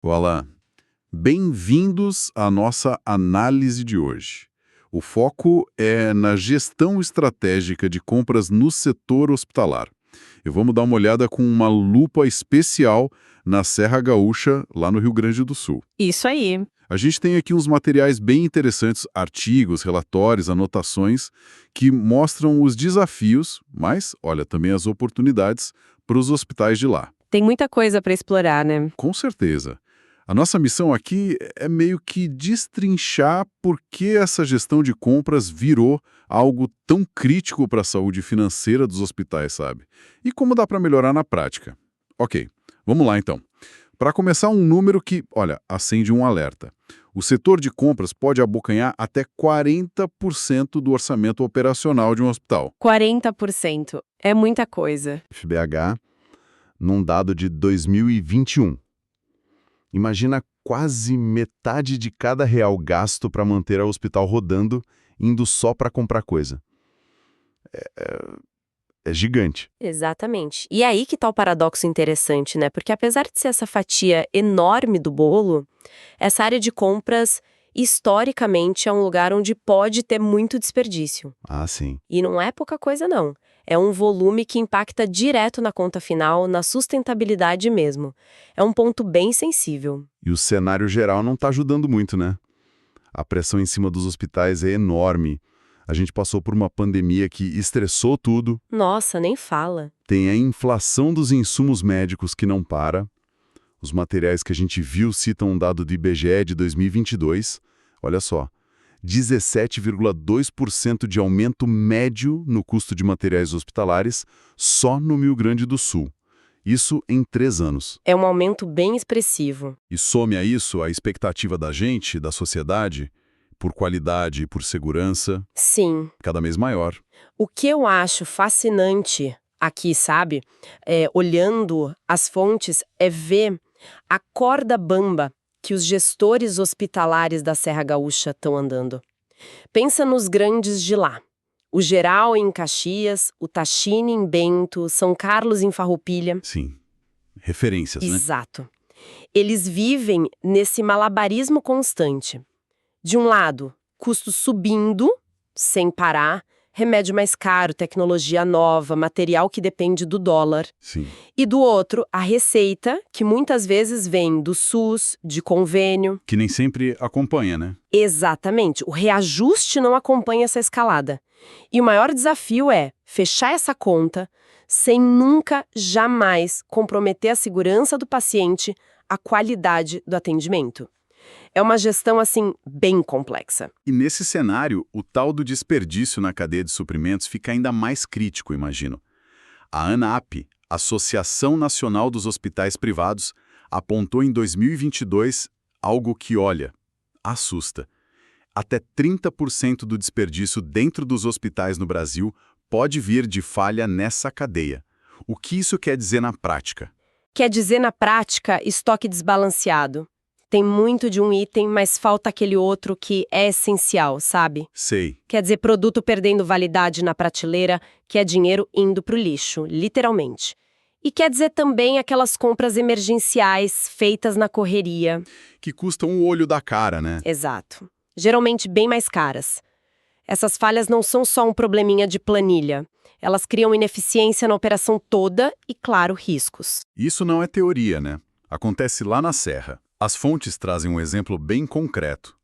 Olá, bem-vindos à nossa análise de hoje. O foco é na gestão estratégica de compras no setor hospitalar. E vamos dar uma olhada com uma lupa especial na Serra Gaúcha, lá no Rio Grande do Sul. Isso aí. A gente tem aqui uns materiais bem interessantes, artigos, relatórios, anotações, que mostram os desafios, mas, olha, também as oportunidades para os hospitais de lá. Tem muita coisa para explorar, né? Com certeza. A nossa missão aqui é meio que destrinchar por que essa gestão de compras virou algo tão crítico para a saúde financeira dos hospitais, sabe? E como dá para melhorar na prática. Ok, vamos lá então. Para começar, um número que, olha, acende um alerta. O setor de compras pode abocanhar até 40% do orçamento operacional de um hospital. 40%. É muita coisa. FBH, num dado de 2021. Imagina quase metade de cada real gasto para manter o hospital rodando, indo só para comprar coisa. É gigante. Exatamente. E aí que tá o paradoxo interessante, né? Porque apesar de ser essa fatia enorme do bolo, essa área de compras, historicamente, é um lugar onde pode ter muito desperdício. Ah, sim. E não é pouca coisa, não. É um volume que impacta direto na conta final, na sustentabilidade mesmo. É um ponto bem sensível. E o cenário geral não está ajudando muito, né? A pressão em cima dos hospitais é enorme. A gente passou por uma pandemia que estressou tudo. Nossa, nem fala. Tem a inflação dos insumos médicos que não para. Os materiais que a gente viu citam um dado do IBGE de 2022. Olha só, 17,2% de aumento médio no custo de materiais hospitalares só no Rio Grande do Sul. Isso em 3 anos. É um aumento bem expressivo. E some a isso a expectativa da gente, da sociedade, por qualidade e por segurança, Sim. cada vez maior. O que eu acho fascinante aqui, sabe, olhando as fontes, é ver a corda bamba que os gestores hospitalares da Serra Gaúcha estão andando. Pensa nos grandes de lá. O Geral em Caxias, o Tachini em Bento, São Carlos em Farroupilha. Sim, referências, né? Exato. Eles vivem nesse malabarismo constante. De um lado, custos subindo, sem parar, remédio mais caro, tecnologia nova, material que depende do dólar. Sim. E do outro, a receita, que muitas vezes vem do SUS, de convênio. Que nem sempre acompanha, né? Exatamente, o reajuste não acompanha essa escalada. E o maior desafio é fechar essa conta sem nunca, jamais comprometer a segurança do paciente, a qualidade do atendimento. É uma gestão, assim, bem complexa. E nesse cenário, o tal do desperdício na cadeia de suprimentos fica ainda mais crítico, imagino. A ANAP, Associação Nacional dos Hospitais Privados, apontou em 2022 algo que, olha, assusta. Até 30% do desperdício dentro dos hospitais no Brasil pode vir de falha nessa cadeia. O que isso quer dizer na prática? Quer dizer, na prática, estoque desbalanceado. Tem muito de um item, mas falta aquele outro que é essencial, sabe? Sei. Quer dizer, produto perdendo validade na prateleira, que é dinheiro indo pro lixo, literalmente. E quer dizer também aquelas compras emergenciais feitas na correria. Que custam o olho da cara, né? Exato. Geralmente bem mais caras. Essas falhas não são só um probleminha de planilha. Elas criam ineficiência na operação toda e, claro, riscos. Isso não é teoria, né? Acontece lá na Serra. As fontes trazem um exemplo bem concreto.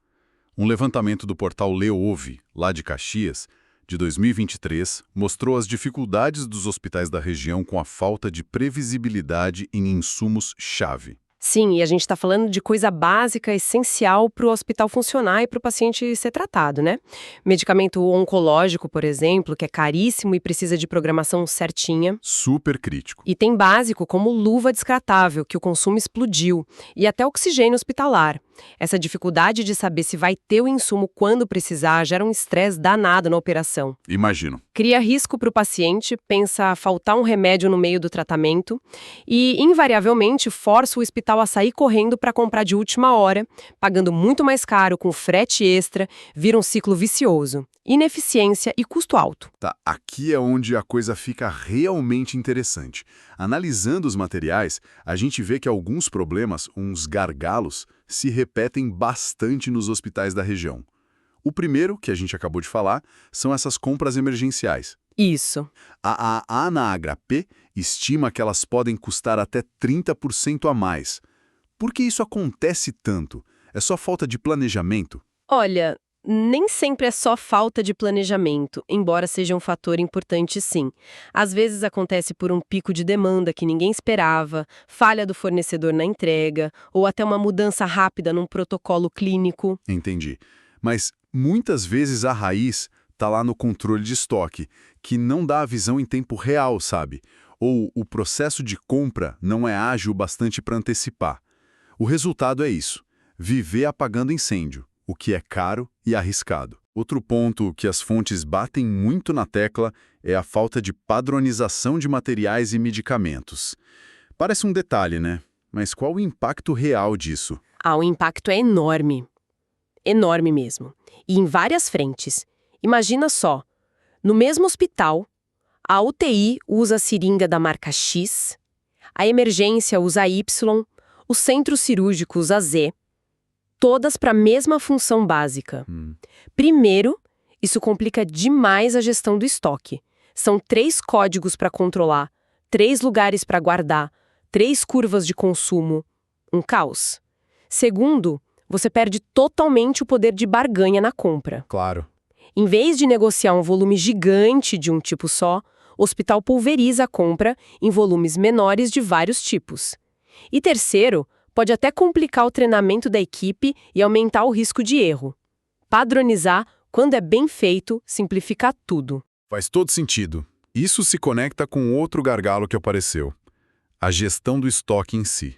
Um levantamento do portal Leouve, lá de Caxias, de 2023, mostrou as dificuldades dos hospitais da região com a falta de previsibilidade em insumos-chave. Sim, e a gente está falando de coisa básica, essencial para o hospital funcionar e para o paciente ser tratado, né? Medicamento oncológico, por exemplo, que é caríssimo e precisa de programação certinha. Super crítico. E tem básico como luva descartável, que o consumo explodiu, e até oxigênio hospitalar. Essa dificuldade de saber se vai ter o insumo quando precisar gera um estresse danado na operação. Imagino. Cria risco para o paciente, pensa faltar um remédio no meio do tratamento e, invariavelmente, força o hospital a sair correndo para comprar de última hora, pagando muito mais caro, com frete extra, vira um ciclo vicioso. Ineficiência e custo alto. Tá, aqui é onde a coisa fica realmente interessante. Analisando os materiais, a gente vê que alguns problemas, uns gargalos, se repetem bastante nos hospitais da região. O primeiro, que a gente acabou de falar, são essas compras emergenciais. Isso. A ANA-HP estima que elas podem custar até 30% a mais. Por que isso acontece tanto? É só falta de planejamento? Olha, nem sempre é só falta de planejamento, embora seja um fator importante sim. Às vezes acontece por um pico de demanda que ninguém esperava, falha do fornecedor na entrega, ou até uma mudança rápida num protocolo clínico. Entendi. Mas muitas vezes a raiz está lá no controle de estoque, que não dá a visão em tempo real, sabe? Ou o processo de compra não é ágil bastante para antecipar. O resultado é isso: viver apagando incêndio, o que é caro e arriscado. Outro ponto que as fontes batem muito na tecla é a falta de padronização de materiais e medicamentos. Parece um detalhe, né? Mas qual o impacto real disso? O impacto é enorme. Enorme mesmo. E em várias frentes. Imagina só, no mesmo hospital, a UTI usa a seringa da marca X, a emergência usa Y, o centro cirúrgico usa Z, todas para a mesma função básica. Primeiro, isso complica demais a gestão do estoque. São 3 códigos para controlar, 3 lugares para guardar, 3 curvas de consumo. Um caos. Segundo, você perde totalmente o poder de barganha na compra. Claro. Em vez de negociar um volume gigante de um tipo só, o hospital pulveriza a compra em volumes menores de vários tipos. E terceiro, pode até complicar o treinamento da equipe e aumentar o risco de erro. Padronizar, quando é bem feito, simplifica tudo. Faz todo sentido. Isso se conecta com outro gargalo que apareceu: a gestão do estoque em si,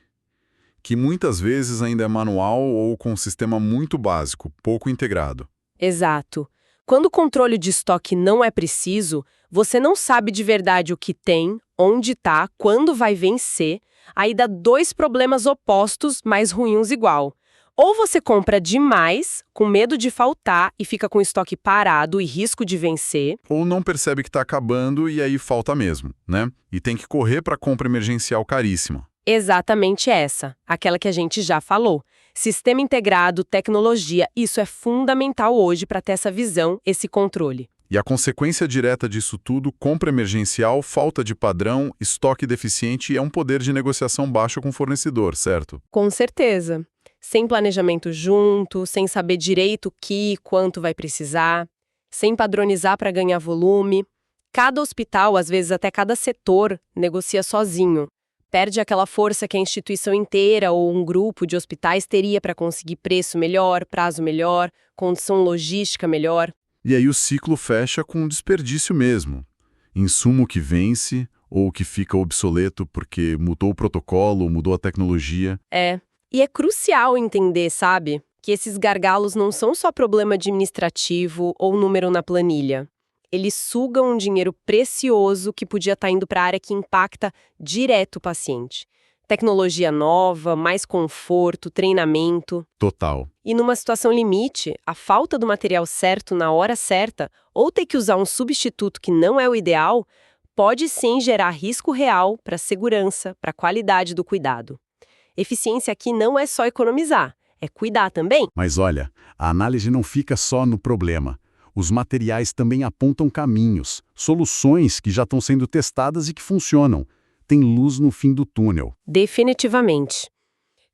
que muitas vezes ainda é manual ou com um sistema muito básico, pouco integrado. Exato. Quando o controle de estoque não é preciso, você não sabe de verdade o que tem, onde está, quando vai vencer, aí dá 2 problemas opostos, mas ruins igual. Ou você compra demais, com medo de faltar e fica com o estoque parado e risco de vencer. Ou não percebe que está acabando e aí falta mesmo, né? E tem que correr para compra emergencial caríssima. Exatamente essa, aquela que a gente já falou. Sistema integrado, tecnologia, isso é fundamental hoje para ter essa visão, esse controle. E a consequência direta disso tudo: compra emergencial, falta de padrão, estoque deficiente e é um poder de negociação baixo com o fornecedor, certo? Com certeza. Sem planejamento junto, sem saber direito o que e quanto vai precisar, sem padronizar para ganhar volume. Cada hospital, às vezes até cada setor, negocia sozinho. Perde aquela força que a instituição inteira ou um grupo de hospitais teria para conseguir preço melhor, prazo melhor, condição logística melhor. E aí o ciclo fecha com um desperdício mesmo. Insumo que vence ou que fica obsoleto porque mudou o protocolo, mudou a tecnologia. E é crucial entender, sabe, que esses gargalos não são só problema administrativo ou número na planilha. Eles sugam um dinheiro precioso que podia estar indo para a área que impacta direto o paciente. Tecnologia nova, mais conforto, treinamento. Total. E numa situação limite, a falta do material certo na hora certa, ou ter que usar um substituto que não é o ideal, pode sim gerar risco real para a segurança, para a qualidade do cuidado. Eficiência aqui não é só economizar, é cuidar também. Mas olha, a análise não fica só no problema. Os materiais também apontam caminhos, soluções que já estão sendo testadas e que funcionam. Tem luz no fim do túnel. Definitivamente.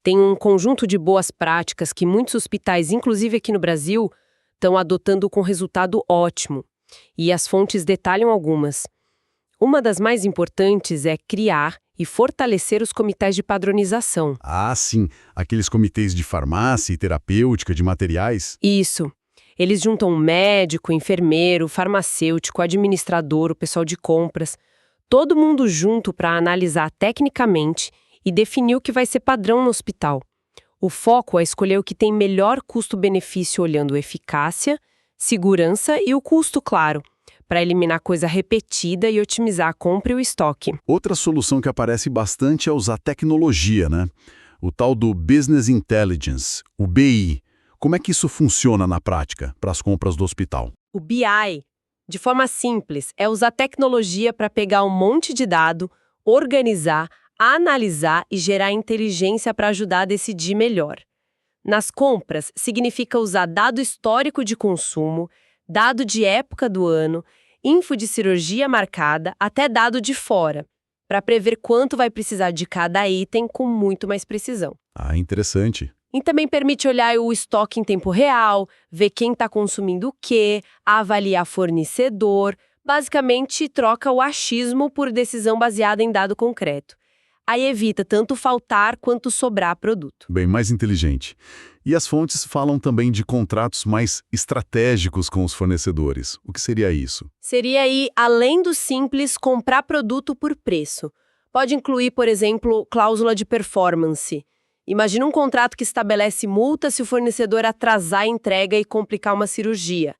Tem um conjunto de boas práticas que muitos hospitais, inclusive aqui no Brasil, estão adotando com resultado ótimo. E as fontes detalham algumas. Uma das mais importantes é criar e fortalecer os comitês de padronização. Ah, sim, aqueles comitês de farmácia e terapêutica de materiais. Isso. Eles juntam médico, enfermeiro, farmacêutico, administrador, o pessoal de compras, todo mundo junto para analisar tecnicamente e definir o que vai ser padrão no hospital. O foco é escolher o que tem melhor custo-benefício olhando eficácia, segurança e o custo, claro, para eliminar coisa repetida e otimizar a compra e o estoque. Outra solução que aparece bastante é usar tecnologia, né? O tal do Business Intelligence, o BI. Como é que isso funciona na prática para as compras do hospital? O BI, de forma simples, é usar tecnologia para pegar um monte de dado, organizar, analisar e gerar inteligência para ajudar a decidir melhor. Nas compras, significa usar dado histórico de consumo, dado de época do ano, info de cirurgia marcada, até dado de fora, para prever quanto vai precisar de cada item com muito mais precisão. Ah, interessante. E também permite olhar o estoque em tempo real, ver quem está consumindo o quê, avaliar fornecedor, basicamente troca o achismo por decisão baseada em dado concreto. Aí evita tanto faltar quanto sobrar produto. Bem mais inteligente. E as fontes falam também de contratos mais estratégicos com os fornecedores. O que seria isso? Seria aí, além do simples, comprar produto por preço. Pode incluir, por exemplo, cláusula de performance. Imagina um contrato que estabelece multa se o fornecedor atrasar a entrega e complicar uma cirurgia.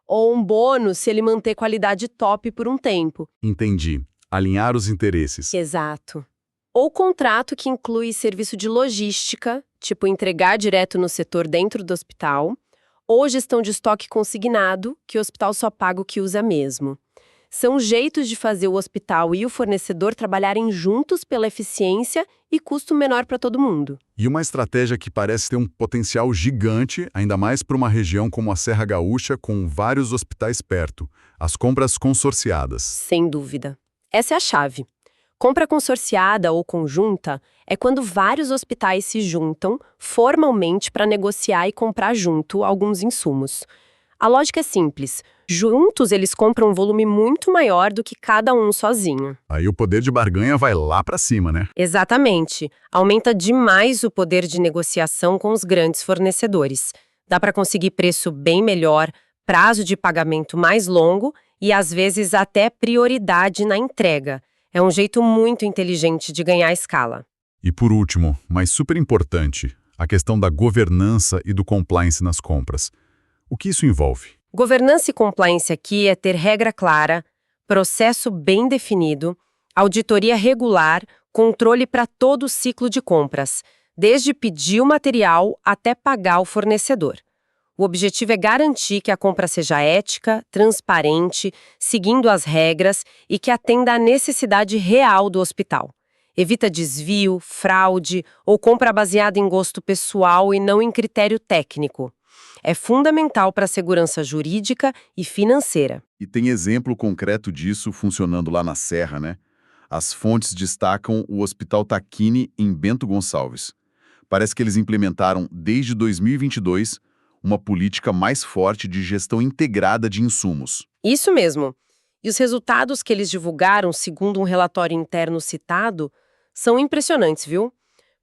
Ou um bônus se ele manter qualidade top por um tempo. Entendi. Alinhar os interesses. Exato. Ou contrato que inclui serviço de logística, tipo entregar direto no setor dentro do hospital, ou gestão de estoque consignado, que o hospital só paga o que usa mesmo. São jeitos de fazer o hospital e o fornecedor trabalharem juntos pela eficiência e custo menor para todo mundo. E uma estratégia que parece ter um potencial gigante, ainda mais para uma região como a Serra Gaúcha, com vários hospitais perto. As compras consorciadas. Sem dúvida. Essa é a chave. Compra consorciada ou conjunta é quando vários hospitais se juntam formalmente para negociar e comprar junto alguns insumos. A lógica é simples. Juntos, eles compram um volume muito maior do que cada um sozinho. Aí o poder de barganha vai lá para cima, né? Exatamente. Aumenta demais o poder de negociação com os grandes fornecedores. Dá para conseguir preço bem melhor, prazo de pagamento mais longo e, às vezes, até prioridade na entrega. É um jeito muito inteligente de ganhar escala. E por último, mas super importante, a questão da governança e do compliance nas compras. O que isso envolve? Governança e compliance aqui é ter regra clara, processo bem definido, auditoria regular, controle para todo o ciclo de compras, desde pedir o material até pagar o fornecedor. O objetivo é garantir que a compra seja ética, transparente, seguindo as regras e que atenda à necessidade real do hospital. Evita desvio, fraude ou compra baseada em gosto pessoal e não em critério técnico. É fundamental para a segurança jurídica e financeira. E tem exemplo concreto disso funcionando lá na Serra, né? As fontes destacam o Hospital Tacchini em Bento Gonçalves. Parece que eles implementaram, desde 2022, uma política mais forte de gestão integrada de insumos. Isso mesmo. E os resultados que eles divulgaram, segundo um relatório interno citado, são impressionantes, viu?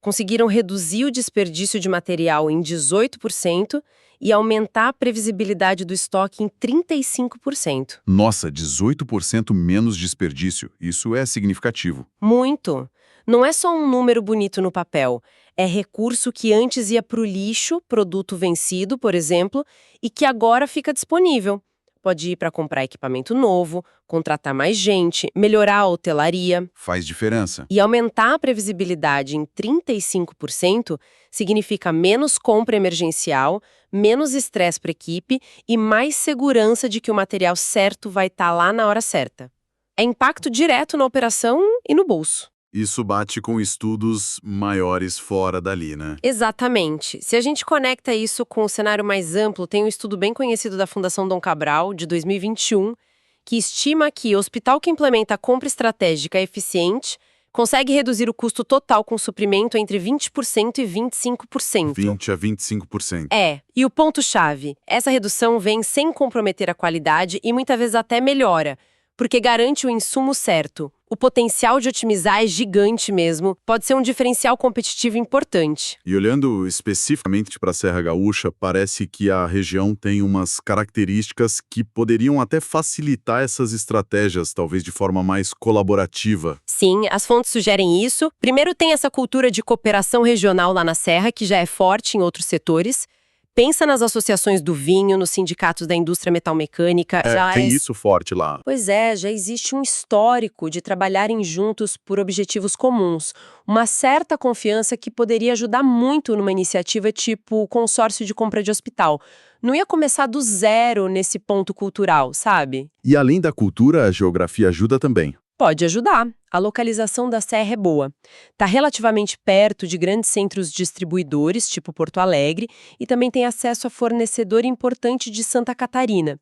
Conseguiram reduzir o desperdício de material em 18% e aumentar a previsibilidade do estoque em 35%. Nossa, 18% menos desperdício. Isso é significativo. Muito. Não é só um número bonito no papel. É recurso que antes ia para o lixo, produto vencido, por exemplo, e que agora fica disponível. Pode ir para comprar equipamento novo, contratar mais gente, melhorar a hotelaria. Faz diferença. E aumentar a previsibilidade em 35% significa menos compra emergencial, menos estresse para a equipe e mais segurança de que o material certo vai estar lá na hora certa. É impacto direto na operação e no bolso. Isso bate com estudos maiores fora dali, né? Exatamente. Se a gente conecta isso com o cenário mais amplo, tem um estudo bem conhecido da Fundação Dom Cabral, de 2021, que estima que o hospital que implementa a compra estratégica eficiente consegue reduzir o custo total com suprimento entre 20% e 25%. 20% a 25%. E o ponto-chave, essa redução vem sem comprometer a qualidade e muitas vezes até melhora, porque garante o insumo certo. O potencial de otimizar é gigante mesmo, pode ser um diferencial competitivo importante. E olhando especificamente para a Serra Gaúcha, parece que a região tem umas características que poderiam até facilitar essas estratégias, talvez de forma mais colaborativa. Sim, as fontes sugerem isso. Primeiro tem essa cultura de cooperação regional lá na Serra, que já é forte em outros setores. Pensa nas associações do vinho, nos sindicatos da indústria metalmecânica. Tem isso forte lá. Pois é, já existe um histórico de trabalharem juntos por objetivos comuns. Uma certa confiança que poderia ajudar muito numa iniciativa tipo o consórcio de compra de hospital. Não ia começar do zero nesse ponto cultural, sabe? E além da cultura, a geografia ajuda também. Pode ajudar. A localização da serra é boa. Está relativamente perto de grandes centros distribuidores, tipo Porto Alegre, e também tem acesso a fornecedor importante de Santa Catarina.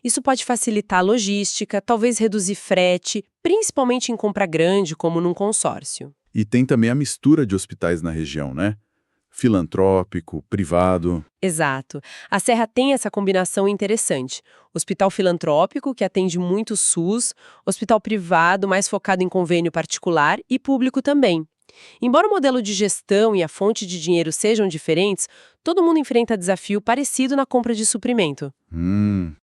Isso pode facilitar a logística, talvez reduzir frete, principalmente em compra grande, como num consórcio. E tem também a mistura de hospitais na região, né? Filantrópico, privado. Exato. A Serra tem essa combinação interessante. Hospital filantrópico, que atende muito o SUS, hospital privado, mais focado em convênio particular e público também. Embora o modelo de gestão e a fonte de dinheiro sejam diferentes, todo mundo enfrenta desafio parecido na compra de suprimento.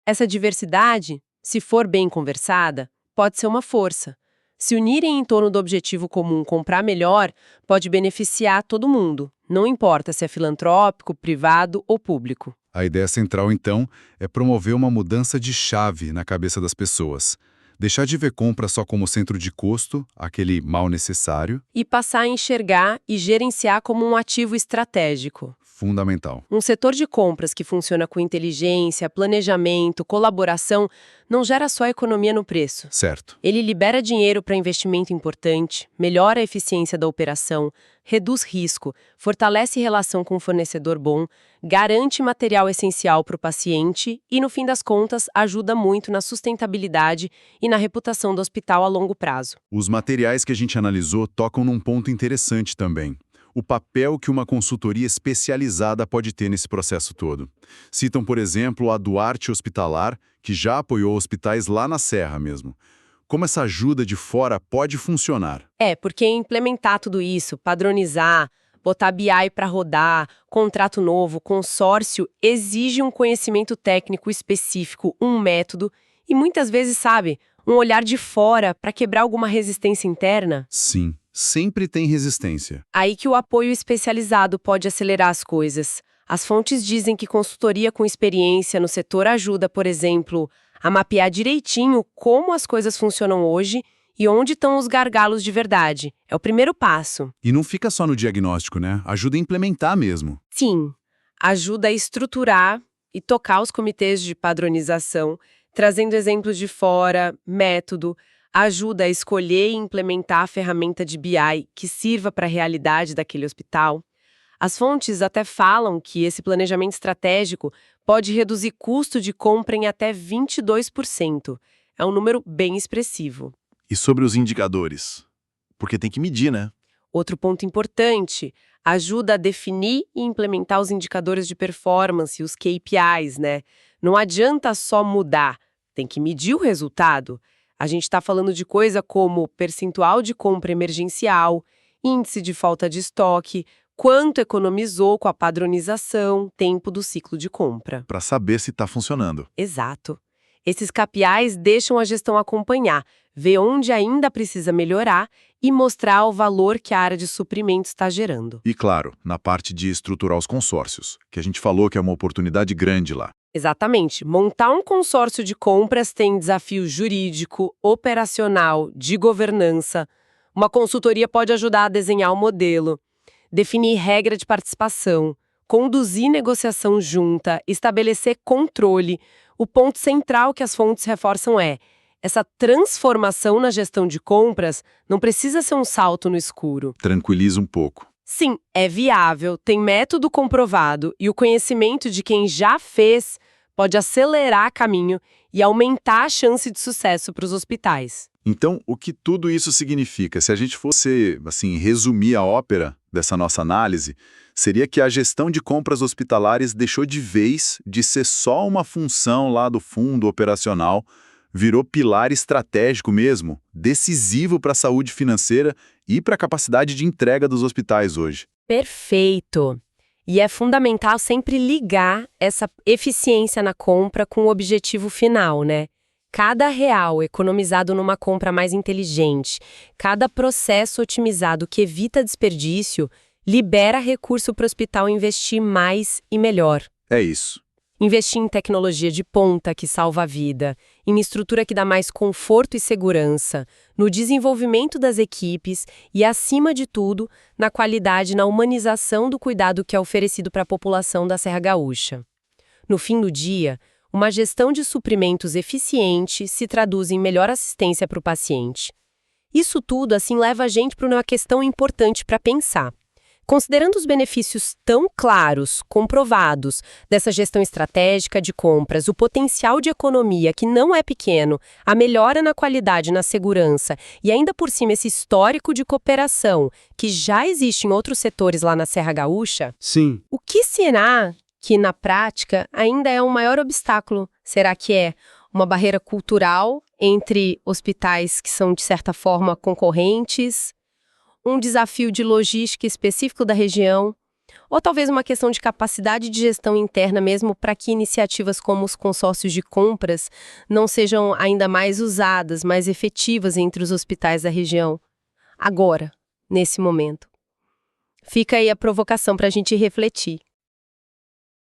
Essa diversidade, se for bem conversada, pode ser uma força. Se unirem em torno do objetivo comum comprar melhor, pode beneficiar todo mundo. Não importa se é filantrópico, privado ou público. A ideia central, então, é promover uma mudança de chave na cabeça das pessoas. Deixar de ver compra só como centro de custo, aquele mal necessário. E passar a enxergar e gerenciar como um ativo estratégico. Fundamental. Um setor de compras que funciona com inteligência, planejamento, colaboração, não gera só economia no preço. Certo. Ele libera dinheiro para investimento importante, melhora a eficiência da operação, reduz risco, fortalece relação com o fornecedor bom, garante material essencial para o paciente e, no fim das contas, ajuda muito na sustentabilidade e na reputação do hospital a longo prazo. Os materiais que a gente analisou tocam num ponto interessante também. O papel que uma consultoria especializada pode ter nesse processo todo. Citam, por exemplo, a Duarte Hospitalar, que já apoiou hospitais lá na Serra mesmo. Como essa ajuda de fora pode funcionar? Porque implementar tudo isso, padronizar, botar BI para rodar, contrato novo, consórcio, exige um conhecimento técnico específico, um método e muitas vezes, sabe, um olhar de fora para quebrar alguma resistência interna. Sim. Sempre tem resistência. Aí que o apoio especializado pode acelerar as coisas. As fontes dizem que consultoria com experiência no setor ajuda, por exemplo, a mapear direitinho como as coisas funcionam hoje e onde estão os gargalos de verdade. É o primeiro passo. E não fica só no diagnóstico, né? Ajuda a implementar mesmo. Sim, ajuda a estruturar e tocar os comitês de padronização, trazendo exemplos de fora, método, ajuda a escolher e implementar a ferramenta de BI que sirva para a realidade daquele hospital. As fontes até falam que esse planejamento estratégico pode reduzir custo de compra em até 22%. É um número bem expressivo. E sobre os indicadores? Porque tem que medir, né? Outro ponto importante, ajuda a definir e implementar os indicadores de performance, os KPIs, né? Não adianta só mudar, tem que medir o resultado. A gente está falando de coisa como percentual de compra emergencial, índice de falta de estoque, quanto economizou com a padronização, tempo do ciclo de compra. Para saber se está funcionando. Exato. Esses KPIs deixam a gestão acompanhar, ver onde ainda precisa melhorar e mostrar o valor que a área de suprimentos está gerando. E claro, na parte de estruturar os consórcios, que a gente falou que é uma oportunidade grande lá. Exatamente. Montar um consórcio de compras tem desafio jurídico, operacional, de governança. Uma consultoria pode ajudar a desenhar o modelo, definir regra de participação, conduzir negociação junta, estabelecer controle. O ponto central que as fontes reforçam é: essa transformação na gestão de compras não precisa ser um salto no escuro. Tranquiliza um pouco. Sim, é viável, tem método comprovado e o conhecimento de quem já fez pode acelerar caminho e aumentar a chance de sucesso para os hospitais. Então, o que tudo isso significa? Se a gente fosse, assim, resumir a ópera dessa nossa análise, seria que a gestão de compras hospitalares deixou de vez de ser só uma função lá do fundo operacional, virou pilar estratégico mesmo, decisivo para a saúde financeira e para a capacidade de entrega dos hospitais hoje. Perfeito! E é fundamental sempre ligar essa eficiência na compra com o objetivo final, né? Cada real economizado numa compra mais inteligente, cada processo otimizado que evita desperdício, libera recurso para o hospital investir mais e melhor. É isso. Investir em tecnologia de ponta que salva a vida, em estrutura que dá mais conforto e segurança, no desenvolvimento das equipes e, acima de tudo, na qualidade e na humanização do cuidado que é oferecido para a população da Serra Gaúcha. No fim do dia, uma gestão de suprimentos eficiente se traduz em melhor assistência para o paciente. Isso tudo, assim, leva a gente para uma questão importante para pensar. Considerando os benefícios tão claros, comprovados, dessa gestão estratégica de compras, o potencial de economia, que não é pequeno, a melhora na qualidade e na segurança, e ainda por cima esse histórico de cooperação, que já existe em outros setores lá na Serra Gaúcha, Sim. o que será que, na prática, ainda é um maior obstáculo? Será que é uma barreira cultural entre hospitais que são, de certa forma, concorrentes? Um desafio de logística específico da região, ou talvez uma questão de capacidade de gestão interna mesmo para que iniciativas como os consórcios de compras não sejam ainda mais usadas, mais efetivas entre os hospitais da região. Agora, nesse momento. Fica aí a provocação para a gente refletir.